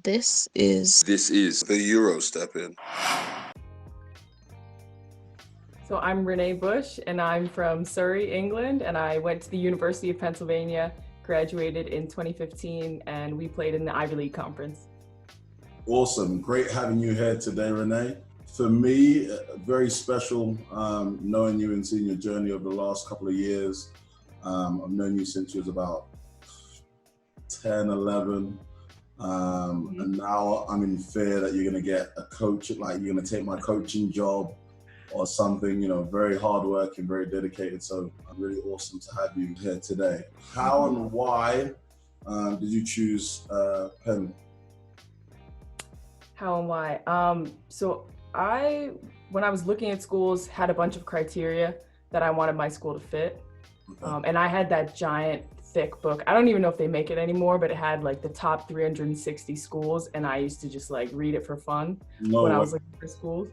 This is the Eurostepping. So I'm Renee Busch, and I'm from Surrey, England, and I went to the University of Pennsylvania, graduated in 2015, and we played in the Ivy League Conference. Awesome. Great having you here today, Renee. For me, very special knowing you and seeing your journey over the last couple of years. I've known you since you was about 10, 11. And now I'm in fear that you're going to get a coach, like you're going to take my coaching job or something, you know, very hardworking, very dedicated. So I'm really awesome to have you here today. How and why did you choose Penn? How and why? So when I was looking at schools, had a bunch of criteria that I wanted my school to fit. Okay. And I had that giant thick book. I don't even know if they make it anymore, but it had like the top 360 schools, and I used to just like read it for fun when I was looking for schools.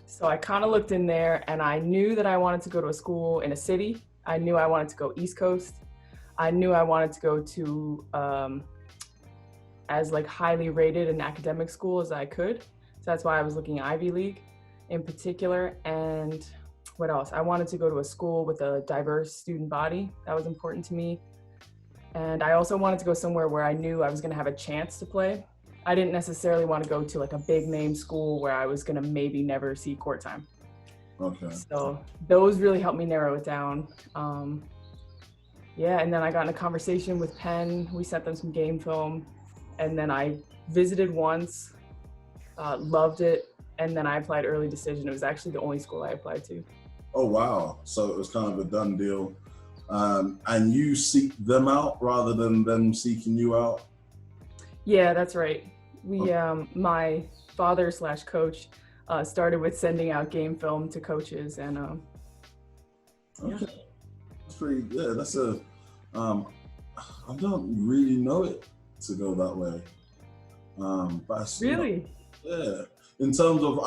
So I kind of looked in there, and I knew that I wanted to go to a school in a city. I knew I wanted to go East Coast. I knew I wanted to go to as like highly rated an academic school as I could. So that's why I was looking at Ivy League in particular. And what else? I wanted to go to a school with a diverse student body. That was important to me. And I also wanted to go somewhere where I knew I was going to have a chance to play. I didn't necessarily want to go to like a big name school where I was going to maybe never see court time. Okay. So those really helped me narrow it down. Yeah, and then I got in a conversation with Penn. We sent them some game film, and then I visited once, loved it, and then I applied early decision. It was actually the only school I applied to. Oh, wow. So it was kind of a done deal. And you seek them out rather than them seeking you out? Yeah, that's right. My father/coach started with sending out game film to coaches, and okay. That's pretty good. That's I don't really know it to go that way. But really? Yeah. In terms of,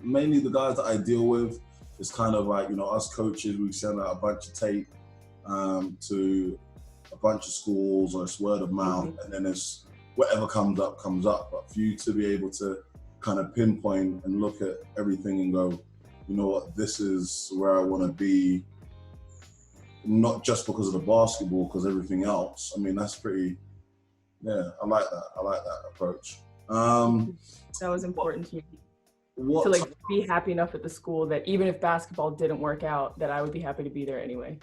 mainly the guys that I deal with, it's kind of like, you know, us coaches, we send out a bunch of tape to a bunch of schools, or it's word of mouth, and then it's whatever comes up. But for you to be able to kind of pinpoint and look at everything and go, you know what, this is where I want to be, not just because of the basketball, because everything else. I mean, that's pretty, yeah, I like that approach. That was important to me. To like be happy enough at the school that even if basketball didn't work out, that I would be happy to be there anyway.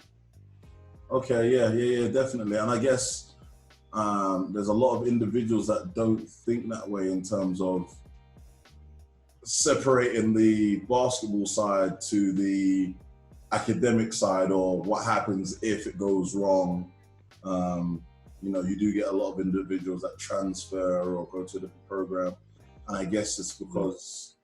Okay, yeah, definitely. And I guess there's a lot of individuals that don't think that way in terms of separating the basketball side to the academic side, or what happens if it goes wrong. You know, you do get a lot of individuals that transfer or go to a different program. And I guess it's because,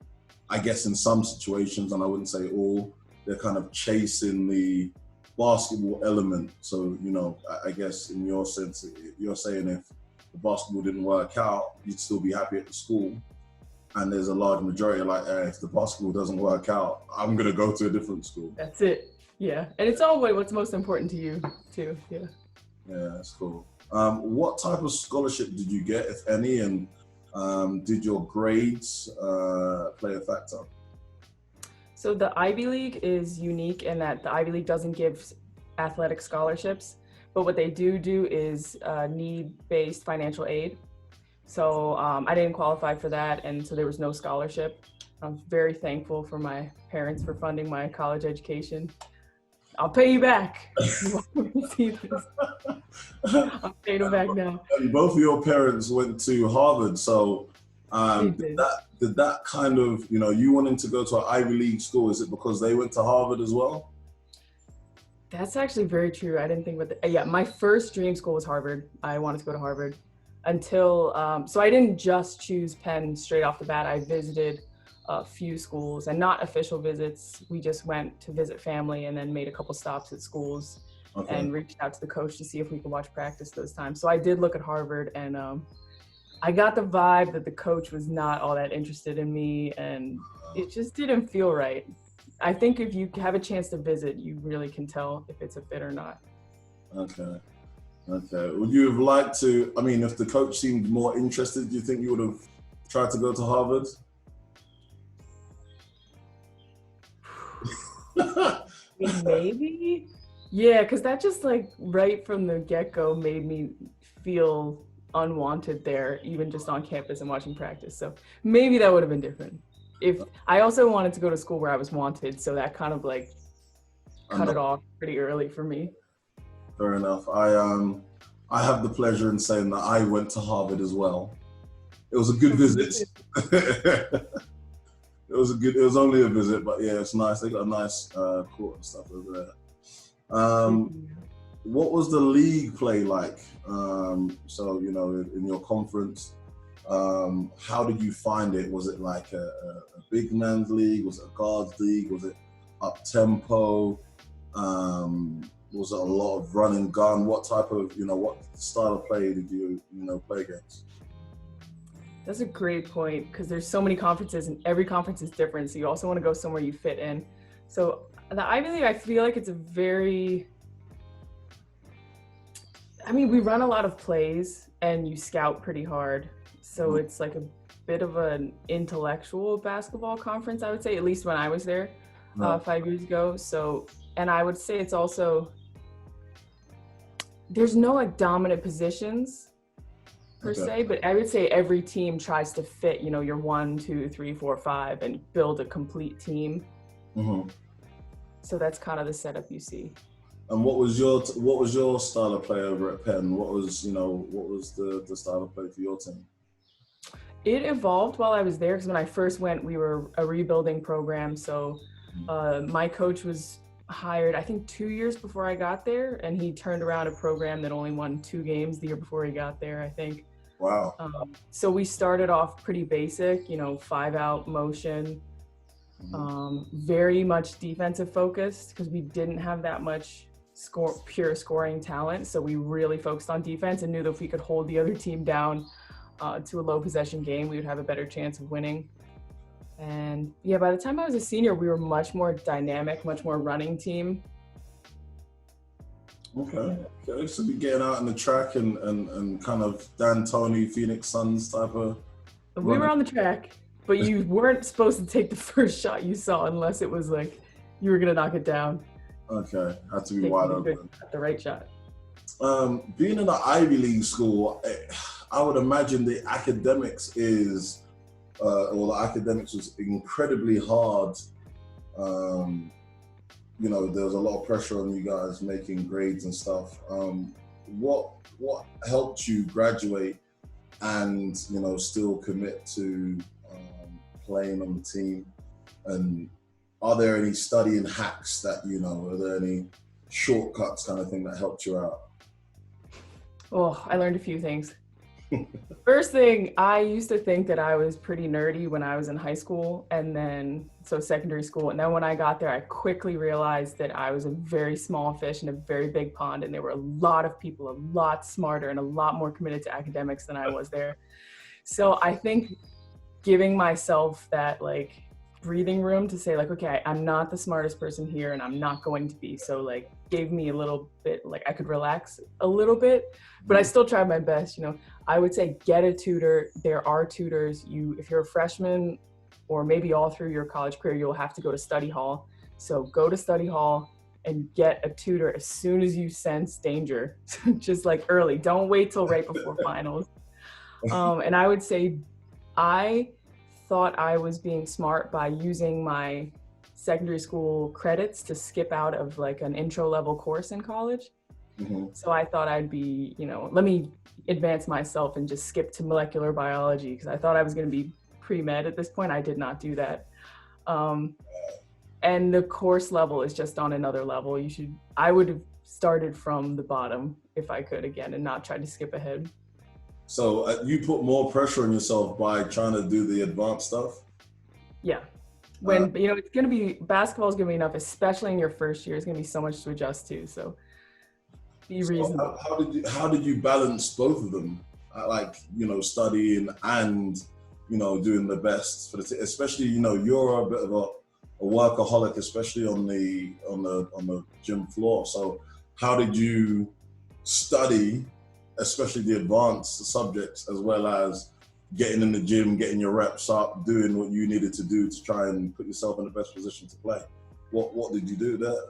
in some situations, and I wouldn't say all, they're kind of chasing the basketball element. So, you know, I guess in your sense, you're saying if the basketball didn't work out, you'd still be happy at the school. And there's a large majority like, if the basketball doesn't work out, I'm going to go to a different school. That's it. Yeah. And it's always what's most important to you too. Yeah. Yeah, that's cool. What type of scholarship did you get, if any, and did your grades play a factor? So the Ivy League is unique in that the Ivy League doesn't give athletic scholarships, but what they do is need-based financial aid. So I didn't qualify for that, and so there was no scholarship. I'm very thankful for my parents for funding my college education. I'll pay you back. You want to see this? I'm paying them back now. And both of your parents went to Harvard, so did that kind of, you know, you wanting to go to an Ivy League school, is it because they went to Harvard as well? That's actually very true. I didn't think about that. Yeah, my first dream school was Harvard. I wanted to go to Harvard until, so I didn't just choose Penn straight off the bat. I visited a few schools, and not official visits. We just went to visit family and then made a couple stops at schools. Okay. And reached out to the coach to see if we could watch practice those times. So I did look at Harvard, and I got the vibe that the coach was not all that interested in me, and it just didn't feel right. I think if you have a chance to visit, you really can tell if it's a fit or not. Okay. Okay. Would you have liked to, I mean, if the coach seemed more interested, do you think you would have tried to go to Harvard? Maybe. Yeah, because that just like right from the get-go made me feel unwanted there, even just on campus and watching practice. So maybe that would have been different. If I also wanted to go to school where I was wanted, so that kind of like cut it off pretty early for me. Fair enough. I have the pleasure in saying that I went to Harvard as well. It was a good visit. It was only a visit, but yeah, it's nice. They got a nice court and stuff over there. What was the league play like? So, you know, in your conference, how did you find it? Was it like a big man's league? Was it a guards league? Was it up tempo? Was it a lot of run and gun? What type of, you know, what style of play did you play against? That's a great point, because there's so many conferences and every conference is different. So you also want to go somewhere you fit in. So the Ivy League, I feel like it's we run a lot of plays and you scout pretty hard. So it's like a bit of an intellectual basketball conference, I would say, at least when I was there 5 years ago. So, and I would say it's also, there's no like dominant positions per se, but I would say every team tries to fit, you know, your 1, 2, 3, 4, 5 and build a complete team. So that's kind of the setup you see. And what was your style of play over at Penn? What was the style of play for your team? It evolved while I was there, because when I first went, we were a rebuilding program. So my coach was hired, I think 2 years before I got there, and he turned around a program that only won 2 games the year before he got there, I think. Wow. So we started off pretty basic, you know, 5-out motion, very much defensive focused, because we didn't have that much pure scoring talent. So we really focused on defense and knew that if we could hold the other team down to a low possession game, we would have a better chance of winning. And yeah, by the time I was a senior, we were much more dynamic, much more running team. Okay. So you're getting out in the track and kind of Dan Tony, Phoenix Suns type of running. We were on the track, but you weren't supposed to take the first shot you saw unless it was like you were gonna knock it down. Okay, had to be wide open. At the right shot. Being in an Ivy League school, I would imagine the academics was incredibly hard. You know, there was a lot of pressure on you guys making grades and stuff. What helped you graduate and, you know, still commit to playing on the team? And are there any studying hacks that, you know, are there any shortcuts kind of thing that helped you out? Oh, I learned a few things. First thing, I used to think that I was pretty nerdy when I was in high school, and then so secondary school. And then when I got there, I quickly realized that I was a very small fish in a very big pond, and there were a lot of people a lot smarter and a lot more committed to academics than I was there. So I think giving myself that like breathing room to say like, okay, I'm not the smartest person here and I'm not going to be. So like gave me a little bit, like I could relax a little bit, but I still tried my best. You know, I would say get a tutor. There are tutors. If you're a freshman or maybe all through your college career, you'll have to go to study hall. So go to study hall and get a tutor as soon as you sense danger, just like early. Don't wait till right before finals. And I would say I thought I was being smart by using my secondary school credits to skip out of like an intro level course in college. So I thought I'd be, you know, let me advance myself and just skip to molecular biology, because I thought I was going to be pre-med at this point. I did not do that. And the course level is just on another level. I would have started from the bottom if I could again and not try to skip ahead. So you put more pressure on yourself by trying to do the advanced stuff? Yeah. When, you know, it's going to be, basketball is going to be enough, especially in your first year. It's going to be so much to adjust to. So be reasonable. How did you balance both of them? Like, you know, studying and, you know, doing the best for the team, especially, you know, you're a bit of a workaholic, especially on the gym floor. So how did you study, especially the advanced subjects, as well as getting in the gym, getting your reps up, doing what you needed to do to try and put yourself in the best position to play? What did you do there?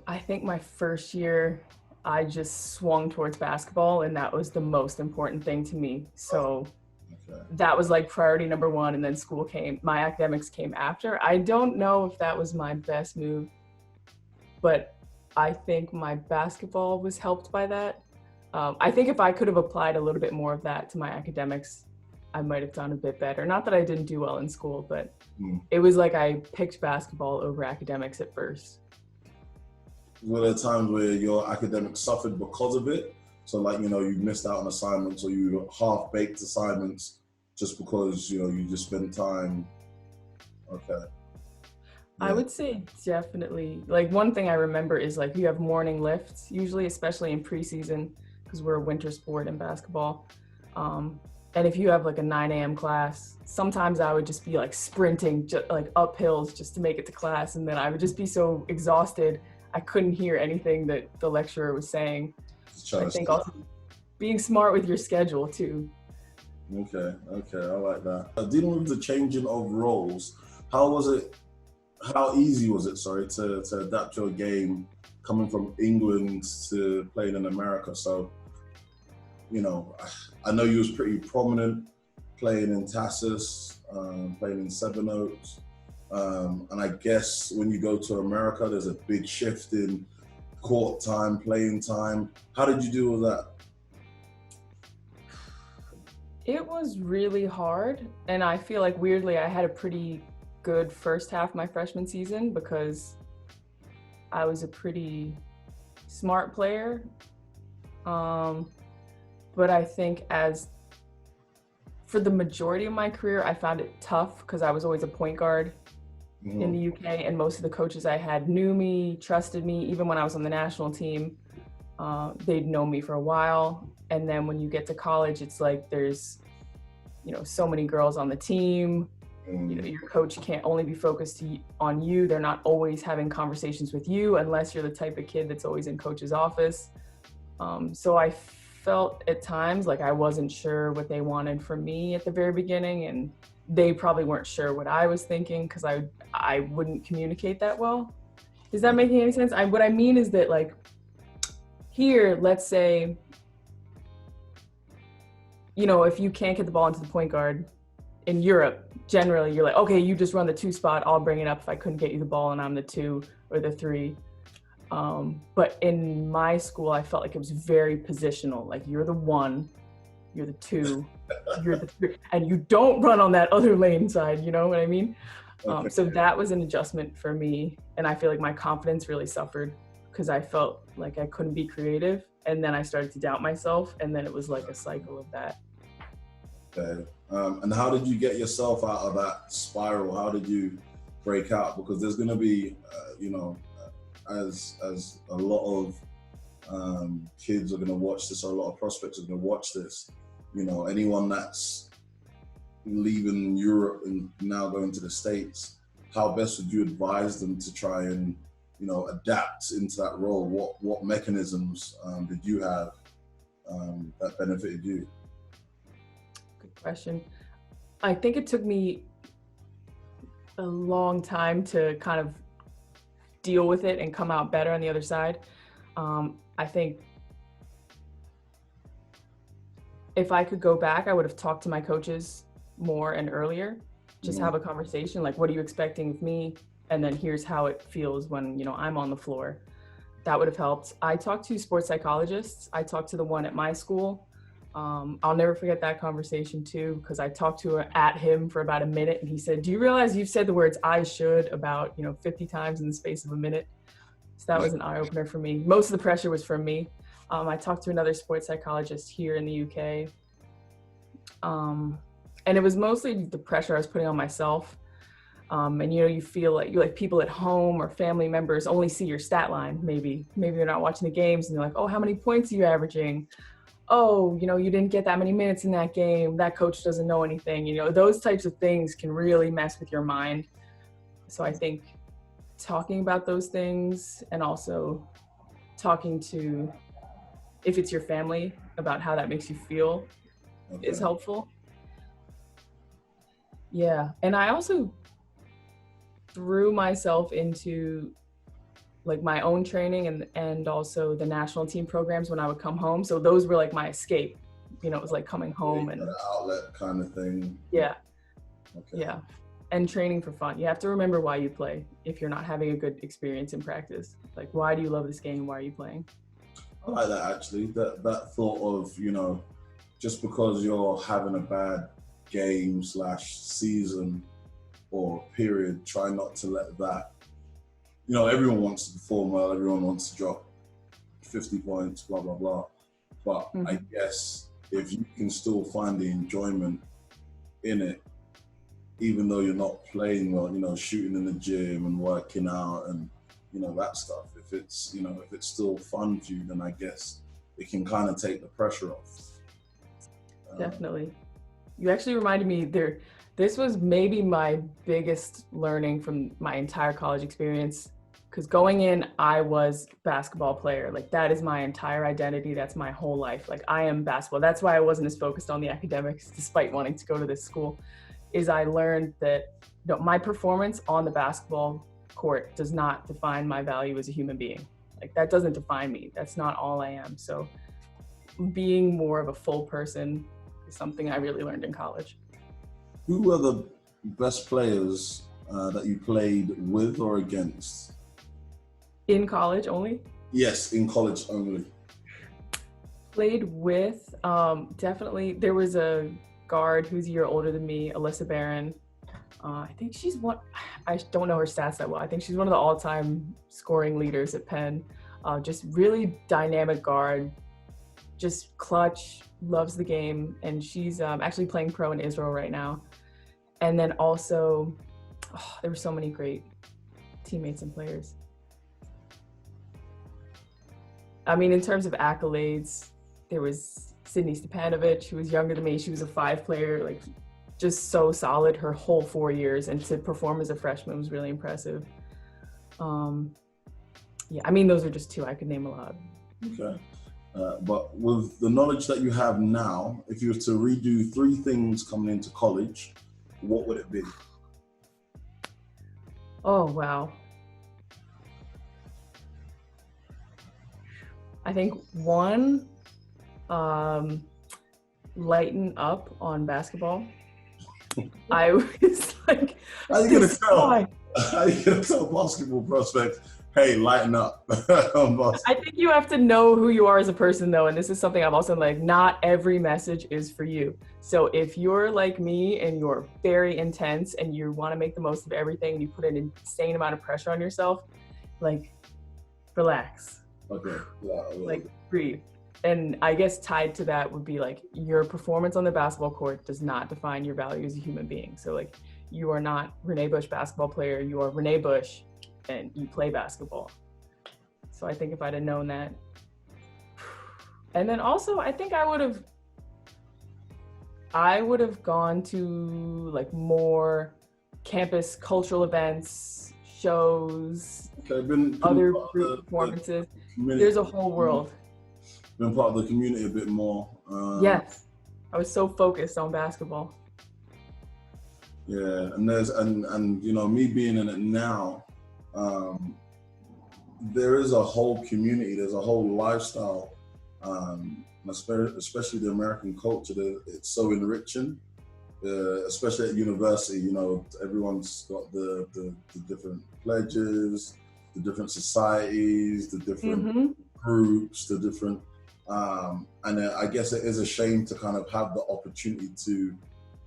I think my first year, I just swung towards basketball, and that was the most important thing to me. So that was like priority number one, and then school came. My academics came after. I don't know if that was my best move, but I think my basketball was helped by that. I think if I could have applied a little bit more of that to my academics, I might have done a bit better. Not that I didn't do well in school, but it was like I picked basketball over academics at first. Were there times where your academics suffered because of it? So like, you missed out on assignments, or you half-baked assignments just because, you just spent time. Okay. Yeah. I would say definitely. Like, one thing I remember is like you have morning lifts, usually, especially in preseason, because we're a winter sport in basketball. And if you have like a 9 a.m. class, sometimes I would just be like sprinting like up hills just to make it to class. And then I would just be so exhausted, I couldn't hear anything that the lecturer was saying. I think also being smart with your schedule too. Okay, I like that. Dealing with the changing of roles, how easy was it, to adapt your game coming from England to playing in America? So, I know you was pretty prominent playing in Tassus, playing in Seven Oaks. And I guess when you go to America, there's a big shift in court time, playing time. How did you deal with that? It was really hard. And I feel like weirdly, I had a pretty good first half my freshman season because I was a pretty smart player. But I think for the majority of my career, I found it tough because I was always a point guard in the UK, and most of the coaches I had knew me, trusted me. Even when I was on the national team, they'd known me for a while. And then when you get to college, it's like there's, so many girls on the team. Your coach can't only be focused on you. They're not always having conversations with you unless you're the type of kid that's always in coach's office. So I felt at times like I wasn't sure what they wanted from me at the very beginning, and they probably weren't sure what I was thinking because I wouldn't communicate that well. Is that making any sense? What I mean is that, like, here, let's say, if you can't get the ball into the point guard in Europe, generally you're like, okay, you just run the 2 spot, I'll bring it up if I couldn't get you the ball and I'm the 2 or the 3. But in my school, I felt like it was very positional. Like, you're the 1, you're the 2, you're the 3, and you don't run on that other lane side, you know what I mean? So that was an adjustment for me. And I feel like my confidence really suffered because I felt like I couldn't be creative. And then I started to doubt myself. And then it was like a cycle of that. Okay. And how did you get yourself out of that spiral? How did you break out? Because there's going to be, as a lot of kids are going to watch this, or a lot of prospects are going to watch this, anyone that's leaving Europe and now going to the States, how best would you advise them to try and, adapt into that role? What mechanisms did you have that benefited you? Good question. I think it took me a long time to kind of deal with it and come out better on the other side. I think if I could go back, I would have talked to my coaches more and earlier, just have a conversation, like, what are you expecting of me? And then here's how it feels when, I'm on the floor. That would have helped. I talked to sports psychologists. I talked to the one at my school. I'll never forget that conversation too, because I talked to him for about a minute, and he said, do you realize you've said the words "I should" about 50 times in the space of a minute? So that was an eye-opener for me. Most of the pressure was from me. I talked to another sports psychologist here in the UK. And it was mostly the pressure I was putting on myself. And you feel like people at home or family members only see your stat line. Maybe they're not watching the games, and they're like, oh, how many points are you averaging? Oh, you didn't get that many minutes in that game. That coach doesn't know anything. Those types of things can really mess with your mind. So I think talking about those things, and also talking to if it's your family, about how that makes you feel is helpful. Yeah, and I also threw myself into like my own training and also the national team programs when I would come home. So those were like my escape. You know, it was like coming home and outlet kind of thing. Yeah. Okay. Yeah. And training for fun. You have to remember why you play if you're not having a good experience in practice. Like, why do you love this game? Why are you playing? I like that actually. That thought of, you know, just because you're having a bad game / season or period, try not to let that, you know, everyone wants to perform well, everyone wants to drop 50 points, blah, blah, blah. But I guess if you can still find the enjoyment in it, even though you're not playing well, you know, shooting in the gym and working out and, you know, that stuff. If it's, you know, if it's still fun for you, then I guess it can kind of take the pressure off. Definitely. You actually reminded me this was maybe my biggest learning from my entire college experience. Because going in, I was basketball player. Like, that is my entire identity. That's my whole life. Like, I am basketball. That's why I wasn't as focused on the academics, despite wanting to go to this school, is I learned that, you know, my performance on the basketball court does not define my value as a human being. Like, that doesn't define me. That's not all I am. So being more of a full person is something I really learned in college. Who were the best players that you played with or against? In college only? Yes, in college only. Played with, definitely, there was a guard who's a year older than me, Alyssa Barron. I think she's one, I don't know her stats that well. I think she's one of the all-time scoring leaders at Penn. Just really dynamic guard, just clutch, loves the game. And she's actually playing pro in Israel right now. And then also, there were so many great teammates and players. I mean, in terms of accolades, there was Sydney Stepanovic, who was younger than me. She was a 5 player, like just so solid her whole 4 years. And to perform as a freshman was really impressive. Yeah, I mean, those are just 2. I could name a lot. Okay. But with the knowledge that you have now, if you were to redo 3 things coming into college, what would it be? Oh, wow. I think 1, lighten up on basketball. I was like, how are you gonna tell basketball prospects, hey, lighten up? I think you have to know who you are as a person, though, and this is something I've also like, not every message is for you. So if you're like me and you're very intense and you want to make the most of everything and you put an insane amount of pressure on yourself, like, relax. Okay. Yeah. Like, breathe. And I guess tied to that would be like, your performance on the basketball court does not define your value as a human being. So like, you are not Renee Busch basketball player, you are Renee Busch and you play basketball. So I think if I'd have known that. And then also, I think I would have gone to like more campus cultural events, shows, other group performances. There's a whole world. Been part of the community a bit more. Yes, I was so focused on basketball. Yeah, and you know, me being in it now, there is a whole community, there's a whole lifestyle, especially the American culture. It's so enriching, especially at university. You know, everyone's got the different pledges, the different societies, the different groups, the different, and I guess it is a shame to kind of have the opportunity to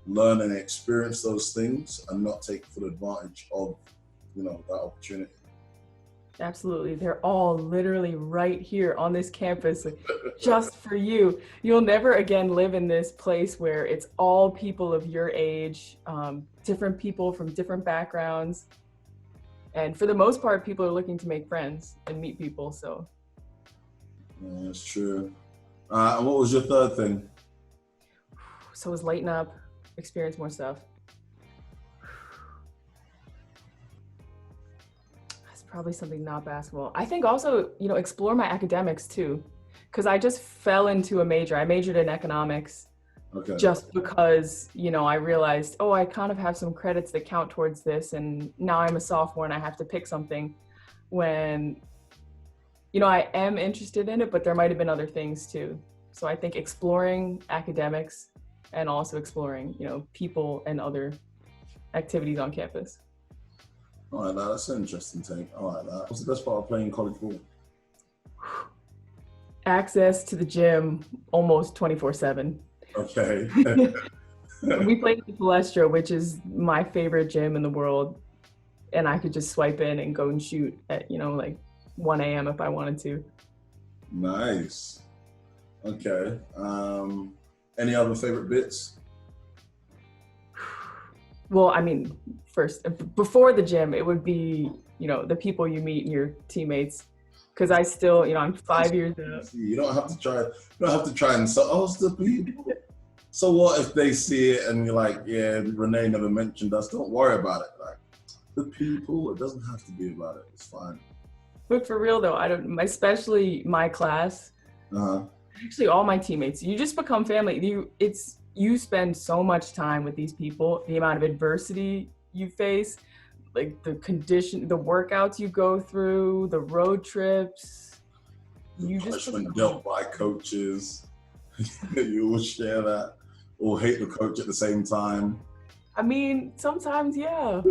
learn and experience those things and not take full advantage of, you know, that opportunity. Absolutely. They're all literally right here on this campus, like, just for you. You'll never again live in this place where it's all people of your age, different people from different backgrounds. And for the most part, people are looking to make friends and meet people, so. Yeah, that's true. And what was your 3rd thing? So it was lighten up, experience more stuff. That's probably something not basketball. I think also, you know, explore my academics too. because I just fell into a major. I majored in economics. Okay. Just because, I realized, I kind of have some credits that count towards this, and now I'm a sophomore and I have to pick something when, I am interested in it, but there might have been other things too. So I think exploring academics and also exploring, people and other activities on campus. All right, now that's an interesting take. I like that. What's the best part of playing college ball? Access to the gym almost 24/7. Okay. We played at the Palestra, which is my favorite gym in the world. And I could just swipe in and go and shoot at, like 1 a.m. if I wanted to. Nice. Okay. Any other favorite bits? Well, I mean, first, before the gym, it would be, the people you meet and your teammates. Because I still, I'm 5 years out. You don't have to try. You don't have to try and the people. So what if they see it and you're like, yeah, Renee never mentioned us. Don't worry about it. Like the people, it doesn't have to be about it. It's fine. But for real though, especially my class. Actually, all my teammates. You just become family. You spend so much time with these people. The amount of adversity you face, like the workouts you go through, the road trips. You just dealt by coaches. You will share that, or hate the coach at the same time. I mean, sometimes, yeah.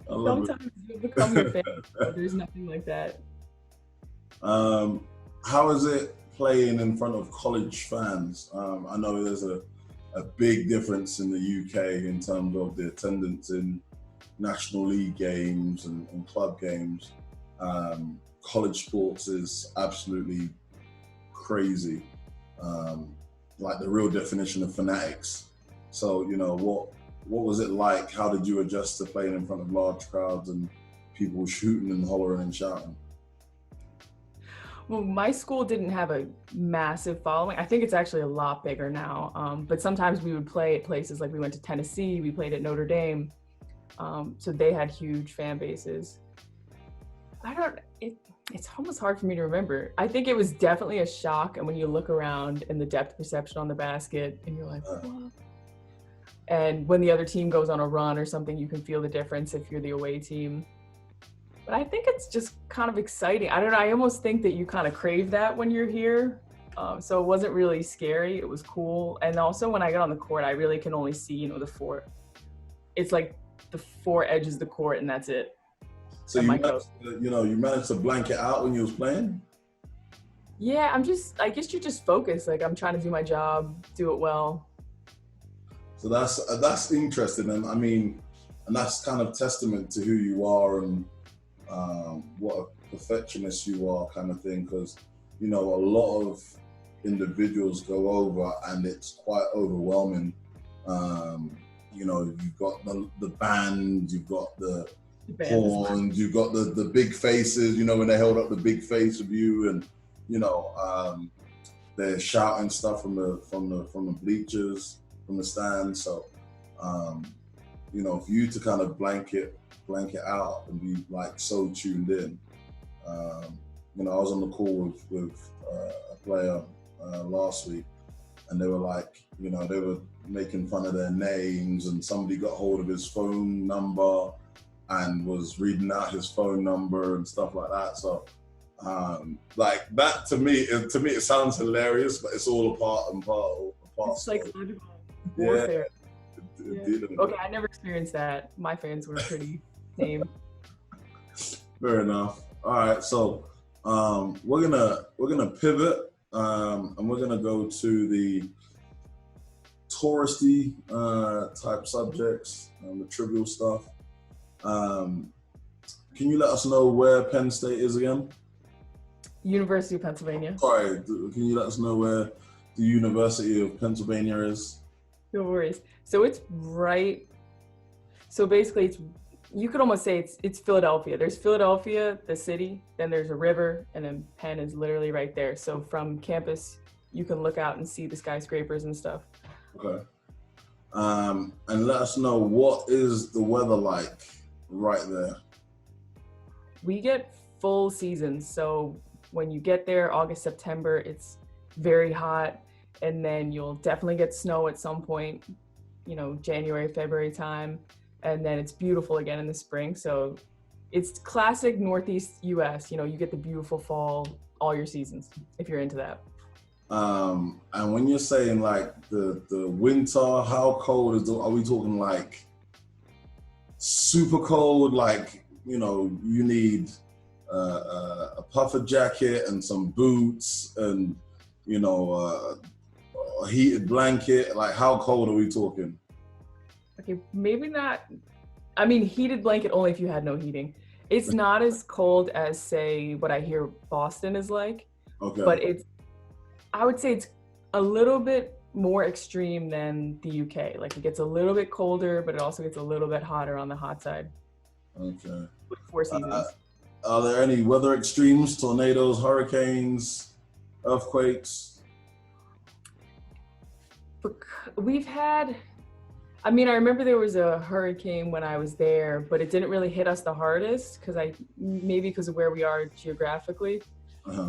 Sometimes you become your family. There's nothing like that. How is it playing in front of college fans? I know there's a big difference in the UK in terms of the attendance in National League games and club games. College sports is absolutely crazy, like the real definition of fanatics. So, what was it like? How did you adjust to playing in front of large crowds and people shooting and hollering and shouting? Well, my school didn't have a massive following. I think it's actually a lot bigger now. But sometimes we would play at places like we went to Tennessee, we played at Notre Dame. So they had huge fan bases. It's almost hard for me to remember. I think it was definitely a shock. And when you look around and the depth perception on the basket and you're like, what? And when the other team goes on a run or something, you can feel the difference if you're the away team. But I think it's just kind of exciting. I don't know. I almost think that you kind of crave that when you're here. So it wasn't really scary. It was cool. And also when I get on the court, I really can only see, the four. It's like the four edges of the court and that's it. So you managed to blank it out when you was playing? Yeah, I guess you just focus. Like I'm trying to do my job, do it well. So that's interesting. And I mean, and that's kind of testament to who you are and what a perfectionist you are kind of thing. Because, a lot of individuals go over and it's quite overwhelming. You've got the band, you've got the horns, you've got the big faces, when they held up the big face of you and, they're shouting stuff from the bleachers, from the stands. So, for you to kind of blank it out and be like so tuned in. I was on the call with a player last week and they were like, they were making fun of their names and somebody got hold of his phone number and was reading out his phone number and stuff like that. So like that to me it sounds hilarious, but it's all a part and parcel. It's like warfare. Yeah. Okay, I never experienced that. My fans were pretty tame. Fair enough. All right, so we're gonna pivot and we're gonna go to the touristy type subjects, the trivial stuff. Can you let us know where Penn State is again? University of Pennsylvania. Sorry, can you let us know where the University of Pennsylvania is? No worries. So it's right. So basically, you could almost say it's Philadelphia. There's Philadelphia, the city, then there's a river, and then Penn is literally right there. So from campus, you can look out and see the skyscrapers and stuff. Okay. And let us know, what is the weather like right there? We get full seasons. So when you get there, August, September, it's very hot. And then you'll definitely get snow at some point, you know, January, February time. And then it's beautiful again in the spring. So it's classic Northeast US, you know, you get the beautiful fall all your seasons, if you're into that. And when you're saying like the winter, how cold are we talking like super cold? Like, you know, you need a puffer jacket and some boots and, you know, a heated blanket. Like, how cold are we talking? Okay, maybe not. I mean, heated blanket only if you had no heating. It's not as cold as, say, what I hear Boston is like. Okay. But I would say it's a little bit more extreme than the UK. Like, it gets a little bit colder, but it also gets a little bit hotter on the hot side. Okay. With 4 seasons. Are there any weather extremes, tornadoes, hurricanes, earthquakes? We've had, I mean, I remember there was a hurricane when I was there, but it didn't really hit us the hardest maybe because of where we are geographically.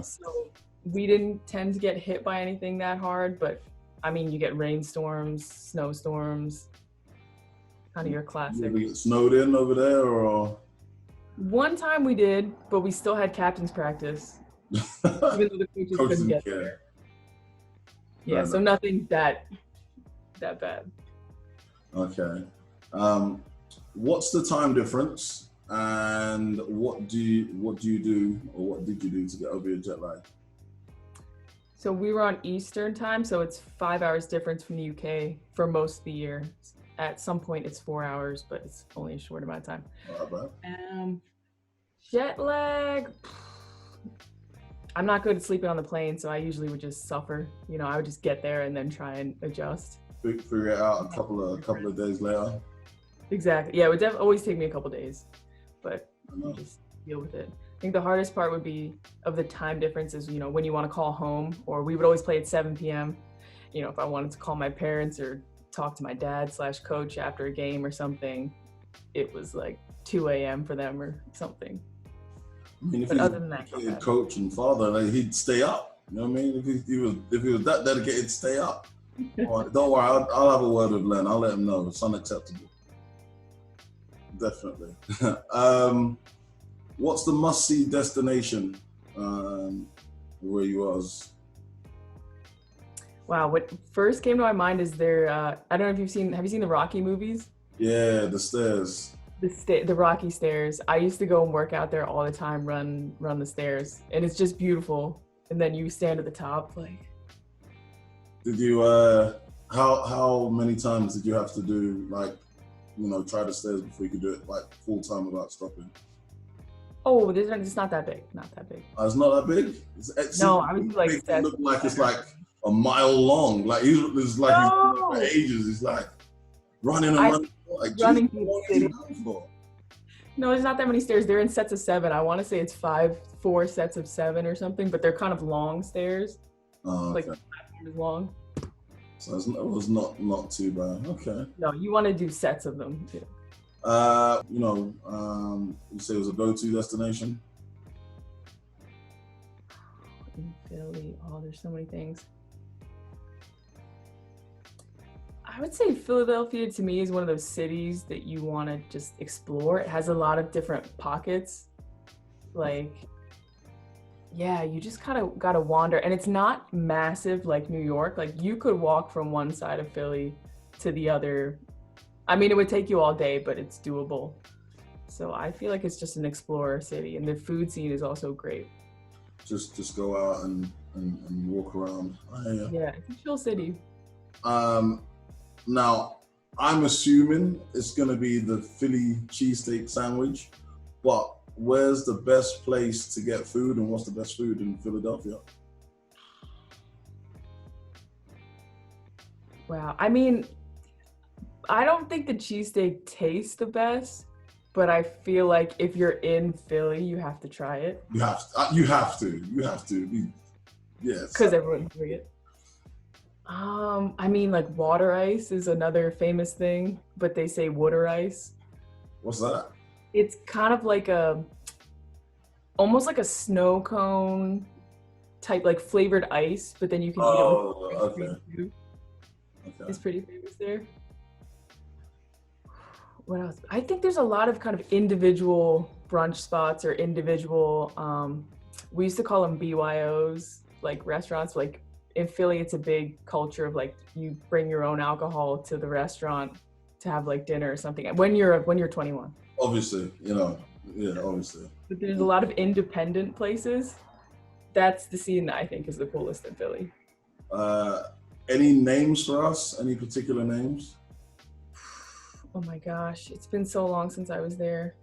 So we didn't tend to get hit by anything that hard, but I mean, you get rainstorms, snowstorms, kind of your classic. Did we get snowed in over there or? One time we did, but we still had captain's practice, even though the coaches couldn't get there. Yeah, so nothing that bad. Okay. What's the time difference, and what do you do, or what did you do to get over your jet lag? So we were on Eastern time, so it's 5 hours difference from the UK for most of the year. At some point it's 4 hours, but it's only a short amount of time. Not bad. Jet lag. I'm not good at sleeping on the plane, so I usually would just suffer. You know, I would just get there and then try and adjust. Figure it out a couple of days later. Exactly. Yeah, it would always take me a couple days, but you just deal with it. I think the hardest part would be of the time difference is, you know, when you want to call home, or we would always play at 7 p.m. You know, if I wanted to call my parents or talk to my dad/coach after a game or something, it was like 2 a.m. for them or something. I mean, if but he's other than that, a coach and father, like, he'd stay up. You know what I mean? If he was that dedicated, stay up. Right, don't worry, I'll have a word with Len. I'll let him know. It's unacceptable. Definitely. What's the must-see destination where you was? Wow, what first came to my mind is I don't know if have you seen the Rocky movies? Yeah, the stairs. The Rocky stairs. I used to go and work out there all the time, run the stairs, and it's just beautiful. And then you stand at the top, like. Did you? How many times did you have to do, like, you know, try the stairs before you could do it like full time without stopping? Oh, it's not that big. Not that big. It's not that big. No, I was like. It looked like it's like a mile long. Like he's he's for ages. He's like running and running. Like, running through the city. No, there's not that many stairs. They're in sets of 7. I want to say it's 4 sets of 7 or something, but they're kind of long stairs. Oh, okay. Like the platform is long. So it was not too bad. Okay. No, you want to do sets of them. Yeah. You know, you say it was a go-to destination? In Philly, there's so many things. I would say Philadelphia to me is one of those cities that you want to just explore. It has a lot of different pockets. Like, yeah, you just kind of got to wander. And it's not massive like New York. Like, you could walk from one side of Philly to the other. I mean, it would take you all day, but it's doable. So I feel like it's just an explorer city. And the food scene is also great. Just go out and walk around. Yeah, it's a chill city. Now, I'm assuming it's going to be the Philly cheesesteak sandwich, but where's the best place to get food, and what's the best food in Philadelphia? Wow. I mean, I don't think the cheesesteak tastes the best, but I feel like if you're in Philly, you have to try it. You have to. Yes. Because everyone's doing it. I mean, like, water ice is another famous thing, but they say water ice. What's that? It's kind of like almost like a snow cone type, like flavored ice, but then you can eat it with cream too. Okay. It's pretty famous there. What else? I think there's a lot of kind of individual brunch spots or individual, we used to call them BYOs, like restaurants. Like in Philly, it's a big culture of like, you bring your own alcohol to the restaurant to have like dinner or something when you're 21. Obviously, obviously. But there's a lot of independent places. That's the scene that I think is the coolest in Philly. Any names for us? Any particular names? Oh my gosh, it's been so long since I was there.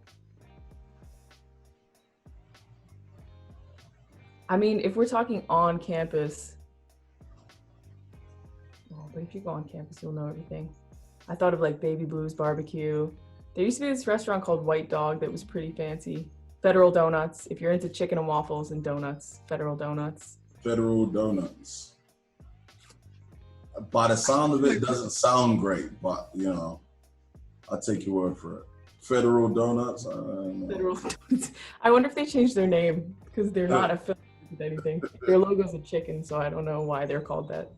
I mean, if we're talking on campus, but if you go on campus, you'll know everything. I thought of like Baby Blues Barbecue. There used to be this restaurant called White Dog that was pretty fancy. Federal Donuts. If you're into chicken and waffles and donuts, Federal Donuts. Federal Donuts. By the sound of it, it doesn't sound great, but I'll take your word for it. Federal Donuts. Federal Donuts. I wonder if they changed their name because they're not affiliated with anything. Their logo's a chicken, so I don't know why they're called that.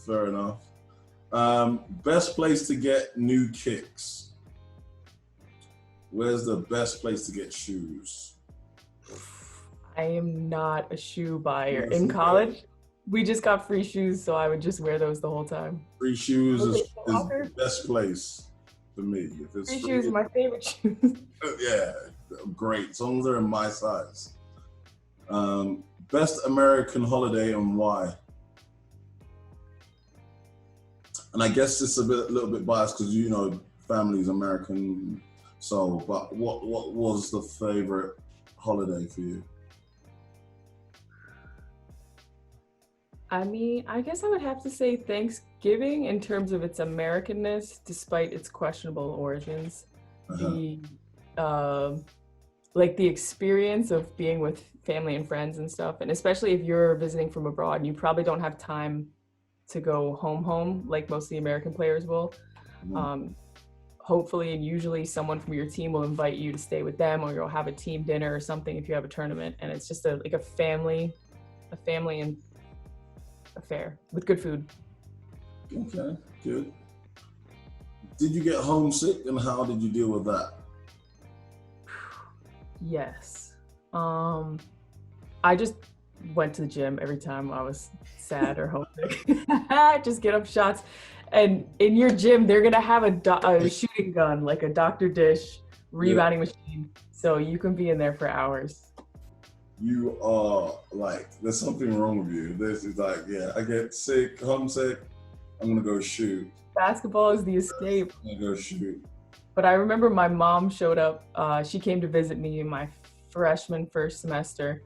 Fair enough. Best place to get new kicks. Where's the best place to get shoes? I am not a shoe buyer. In college, we just got free shoes, so I would just wear those the whole time. Free shoes is the best place for me. If it's free shoes are my favorite shoes. Yeah, great. As long as they're in my size. Best American holiday and why? And I guess it's a little bit biased because family's American. So, but what was the favorite holiday for you? I mean, I guess I would have to say Thanksgiving in terms of its Americanness, despite its questionable origins. The experience of being with family and friends and stuff, and especially if you're visiting from abroad and you probably don't have time to go home like most of the American players will. Hopefully and usually someone from your team will invite you to stay with them, or you'll have a team dinner or something if you have a tournament, and it's just a family and affair with good food. Okay, good. Did you get homesick, and how did you deal with that? Yes. I just went to the gym every time I was sad or homesick. Just get up shots. And in your gym, they're gonna have a shooting gun, like a Dr. Dish rebounding machine. So you can be in there for hours. You are like, there's something wrong with you. This is like, I get sick, homesick, I'm gonna go shoot. Basketball is the escape. I'm gonna go shoot. But I remember my mom showed up. She came to visit me in my freshman first semester.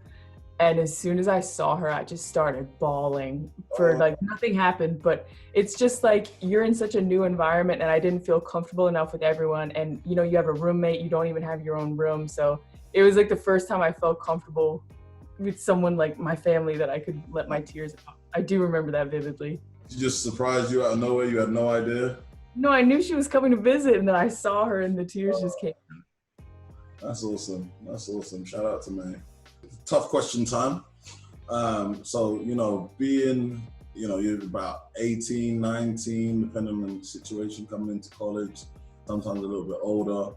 And as soon as I saw her, I just started bawling nothing happened, but it's just like, you're in such a new environment and I didn't feel comfortable enough with everyone. And you have a roommate, you don't even have your own room. So it was like the first time I felt comfortable with someone like my family that I could let my tears out. I do remember that vividly. She just surprised you out of nowhere, you had no idea? No, I knew she was coming to visit and then I saw her and the tears just came out. That's awesome. Shout out to me. Tough question time. Being, you're about 18, 19, depending on the situation, coming into college, sometimes a little bit older.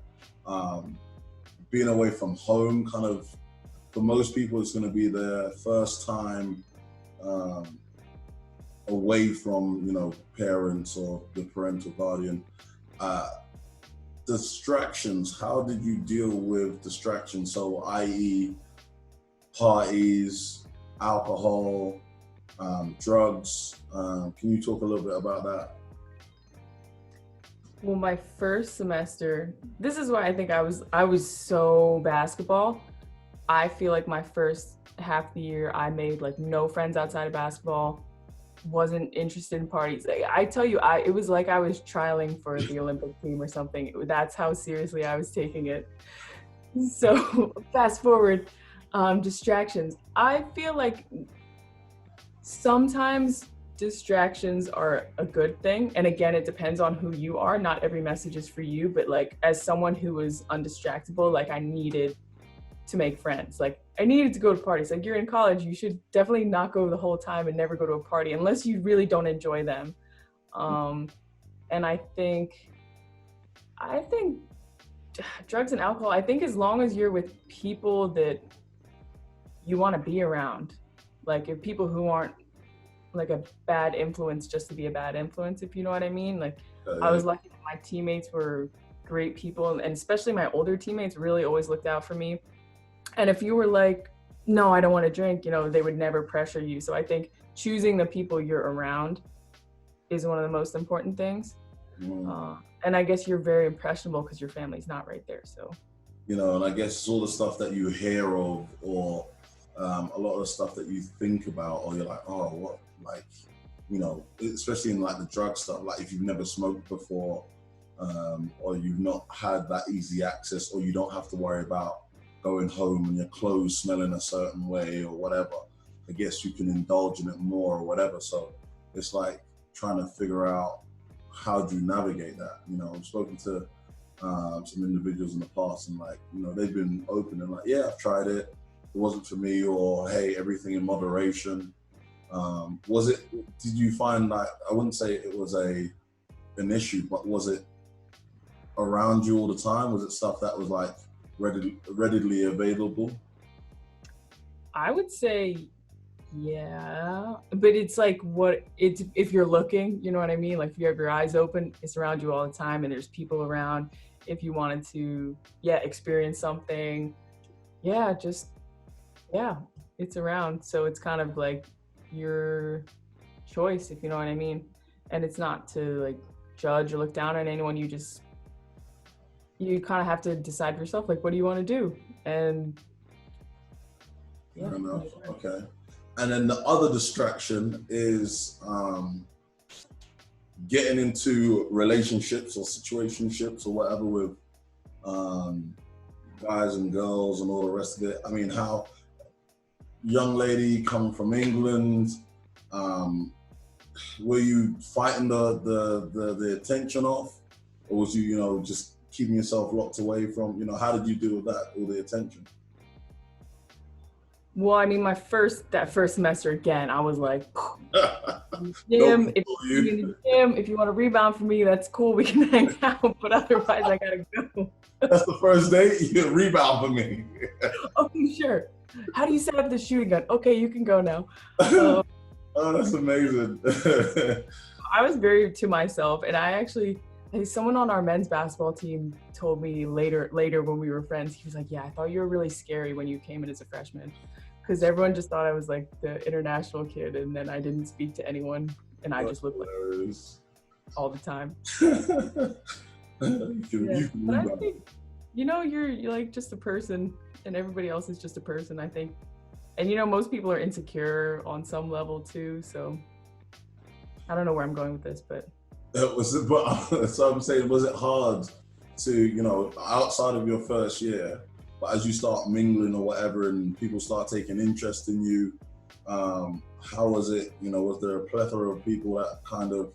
Being away from home, kind of, for most people, it's going to be their first time away from, parents or the parental guardian. Distractions, how did you deal with distractions? So, i.e., parties, alcohol, drugs. Can you talk a little bit about that? Well, my first semester, this is why I think I was so basketball. I feel like my first half the year, I made like no friends outside of basketball, wasn't interested in parties. I tell you, it was like I was trialing for the Olympic team or something. That's how seriously I was taking it. So fast forward. Distractions. I feel like sometimes distractions are a good thing. And again, it depends on who you are. Not every message is for you, but like as someone who was undistractable, like I needed to make friends. Like I needed to go to parties. Like you're in college, you should definitely not go the whole time and never go to a party unless you really don't enjoy them. And I think drugs and alcohol, I think as long as you're with people that you want to be around, like if people who aren't like a bad influence just to be a bad influence, if you know what I mean. Like I was lucky that my teammates were great people, and especially my older teammates really always looked out for me. And if you were like, no, I don't want to drink, they would never pressure you. So I think choosing the people you're around is one of the most important things. And I guess you're very impressionable because your family's not right there. So, and I guess it's all the stuff that you hear of, or a lot of the stuff that you think about, or you're like, oh, what, like, especially in like the drug stuff, like if you've never smoked before, or you've not had that easy access, or you don't have to worry about going home and your clothes smelling a certain way or whatever, I guess you can indulge in it more or whatever. So it's like trying to figure out how do you navigate that. I've spoken to some individuals in the past, and like, they've been open and like, yeah, I've tried it. It wasn't for me, or hey, everything in moderation. Did you find like, I wouldn't say it was an issue, but was it around you all the time? Was it stuff that was like readily available? I would say, yeah, but it's like if you're looking, you know what I mean? Like if you have your eyes open, it's around you all the time, and there's people around. If you wanted to, experience something, it's around. So it's kind of like your choice, if you know what I mean. And it's not to like judge or look down on anyone. You kind of have to decide for yourself, like, what do you want to do? And fair enough. Okay. And then the other distraction is getting into relationships or situationships or whatever with guys and girls and all the rest of it. I mean, how young lady coming from England, were you fighting the attention off, or was you just keeping yourself locked away from, how did you deal with that, all the attention? Well, I mean, that first semester, again, I was like, gym, if you want to rebound for me, that's cool, we can hang out, but otherwise I gotta go. That's the first date? You can rebound for me. Oh, sure. How do you set up the shooting gun? Okay, you can go now. Oh, that's amazing. I was very to myself, and someone on our men's basketball team told me later when we were friends, he was like, yeah, I thought you were really scary when you came in as a freshman, because everyone just thought I was like the international kid, and then I didn't speak to anyone, and I just looked like all the time. But I think, you're like just a person, and everybody else is just a person, I think. And most people are insecure on some level too, so I don't know where I'm going with this, but so I'm saying, was it hard to, outside of your first year, but as you start mingling or whatever and people start taking interest in you, how was it? Was there a plethora of people that kind of,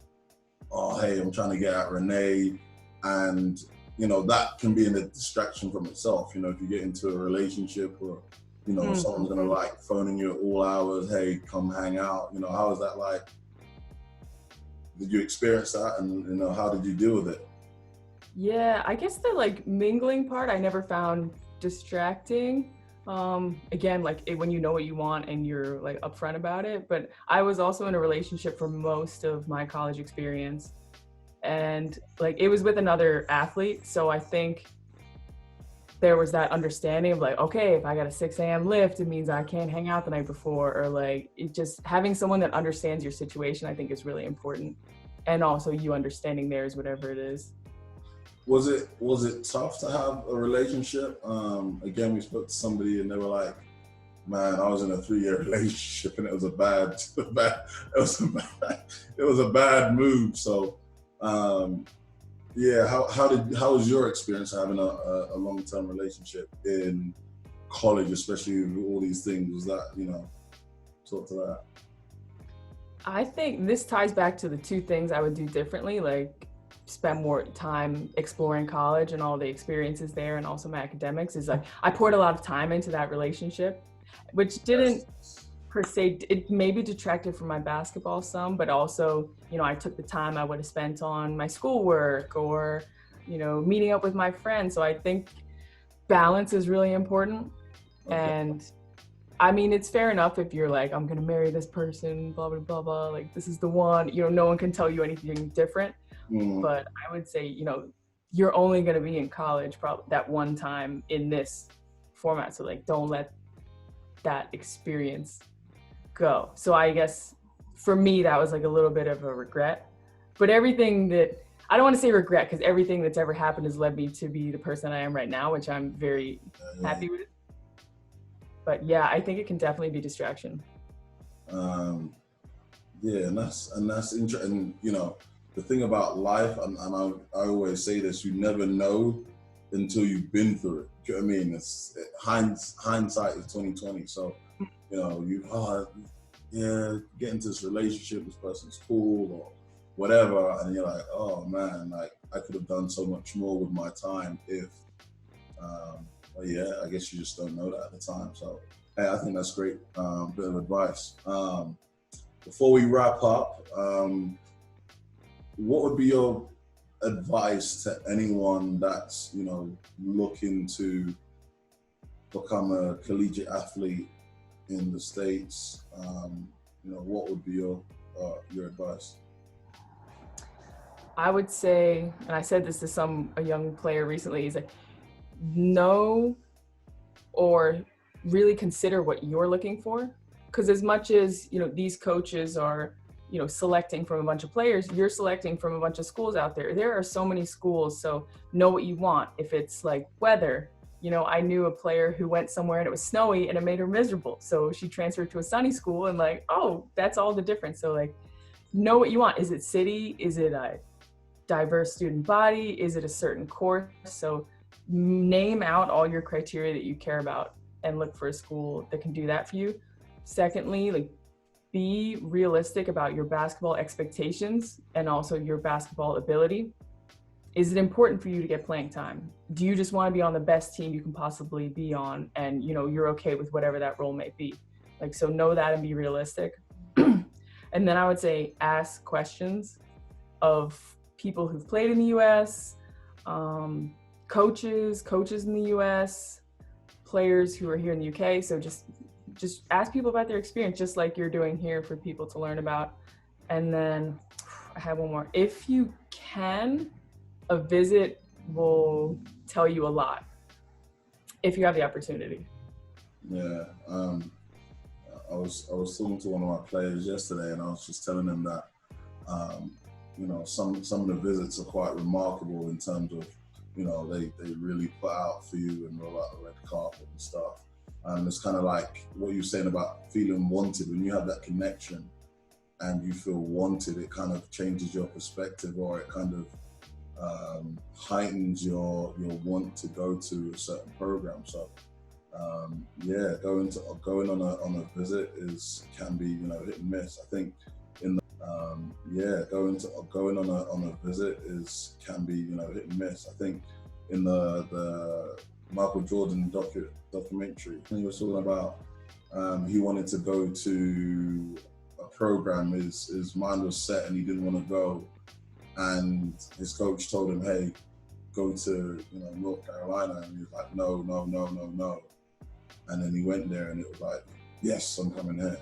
oh, hey, I'm trying to get at Renee, and that can be a distraction from itself. If you get into a relationship, or someone's gonna like phoning you at all hours, hey, come hang out. How is that like? Did you experience that, and how did you deal with it? Yeah, I guess the like mingling part I never found distracting. Again, like when you know what you want and you're like upfront about it. But I was also in a relationship for most of my college experience, and like it was with another athlete. So I think there was that understanding of like, okay, if I got a 6 a.m. lift, it means I can't hang out the night before, or like just having someone that understands your situation, I think is really important. And also you understanding theirs, whatever it is. Was it tough to have a relationship? Again, we spoke to somebody and they were like, man, I was in a 3-year relationship and it was a bad move. So yeah, how was your experience having a long-term relationship in college, especially with all these things? Was that, talk to that? I think this ties back to the two things I would do differently. Like spend more time exploring college and all the experiences there, and also my academics, is like I poured a lot of time into that relationship, which didn't per se, it maybe detracted from my basketball some, but also, you know, I took the time I would have spent on my schoolwork or, you know, meeting up with my friends. So I think balance is really important. Okay. And I mean, it's fair enough if you're like, I'm going to marry this person, blah, blah, blah, blah, like this is the one, you know, no one can tell you anything different. But I would say, you know, you're only going to be in college probably that one time in this format. So like, don't let that experience go. So I guess for me, that was like a little bit of a regret. But everything that, I don't want to say regret, because everything that's ever happened has led me to be the person I am right now, which I'm very happy with. But yeah, I think it can definitely be distraction. Yeah, and that's interesting. You know, the thing about life, and I always say this, you never know until you've been through it. Do you know what I mean? It's hindsight is 2020. So, you know, get into this relationship, this person's cool or whatever, and you're like, oh man, like I could have done so much more with my time if. Well, yeah, I guess you just don't know that at the time. So, hey, I think that's great. Bit of advice. Before we wrap up, what would be your advice to anyone that's, you know, looking to become a collegiate athlete in the States? You know, what would be your advice? I would say, and I said this to a young player recently, he's like, know or really consider what you're looking for. Because as much as, you know, these coaches are, you know, selecting from a bunch of players, you're selecting from a bunch of schools out there. There are so many schools, so know what you want. If it's like weather, you know, I knew a player who went somewhere and it was snowy and it made her miserable. So she transferred to a sunny school and like, oh, that's all the difference. So like, know what you want. Is it city? Is it a diverse student body? Is it a certain course? So name out all your criteria that you care about and look for a school that can do that for you. Secondly, like, be realistic about your basketball expectations and also your basketball ability. Is it important for you to get playing time? Do you just want to be on the best team you can possibly be on, and you know you're okay with whatever that role may be? Like, so know that and be realistic. And then I would say ask questions of people who've played in the US, coaches in the US, players who are here in the UK. So just ask people about their experience, just like you're doing here for people to learn about. And then I have one more. If you can, a visit will tell you a lot if you have the opportunity. Yeah. I was talking to one of my players yesterday, and I was just telling them that, you know, some of the visits are quite remarkable in terms of, you know, they really put out for you and roll out the red carpet and stuff. And it's kind of like what you're saying about feeling wanted. When you have that connection and you feel wanted, it kind of changes your perspective, or it kind of heightens your want to go to a certain program. So yeah, going on a visit can be, you know, hit and miss. I think going on a visit can be, you know, hit and miss. I think in the Michael Jordan documentary, he was talking about he wanted to go to a program. His mind was set and he didn't want to go, and his coach told him, hey, go to, you know, North Carolina, and he was like, no. And then he went there and it was like, yes, I'm coming here,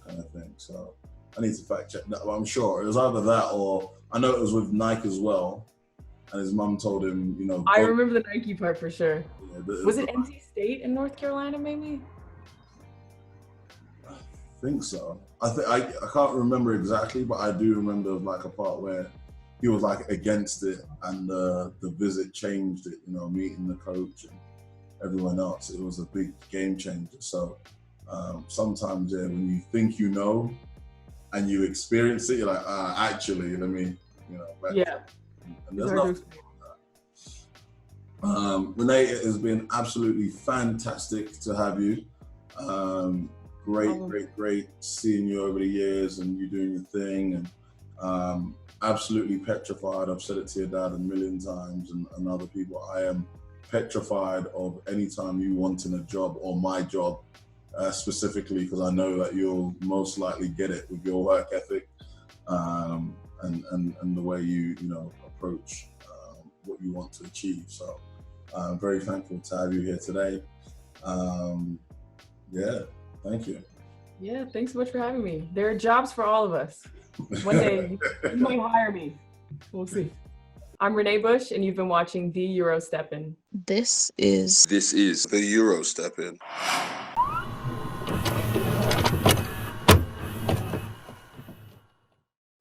kind of thing. So I need to fact check that, but I'm sure it was either that, or I know it was with Nike as well. And his mum told him, you know, I remember the Nike part for sure. Yeah, was it NC State in North Carolina, maybe? I think so. I can't remember exactly, but I do remember like a part where he was like against it, and the visit changed it. You know, meeting the coach and everyone else, it was a big game changer. So sometimes, yeah, when you think you know and you experience it, you're like, actually, let me, you know, yeah. And there's nothing wrong with that. Renee, it has been absolutely fantastic to have you. Great seeing you over the years and you doing your thing. And absolutely petrified. I've said it to your dad a million times and other people. I am petrified of any time you wanting a job or my job specifically, because I know that you'll most likely get it with your work ethic and the way you approach what you want to achieve. So I'm very thankful to have you here today. Yeah, thank you. Yeah, thanks so much for having me. There are jobs for all of us. One day you might hire me. We'll see. I'm Renee Busch, and you've been watching the Eurostepping. This is the Eurostepping.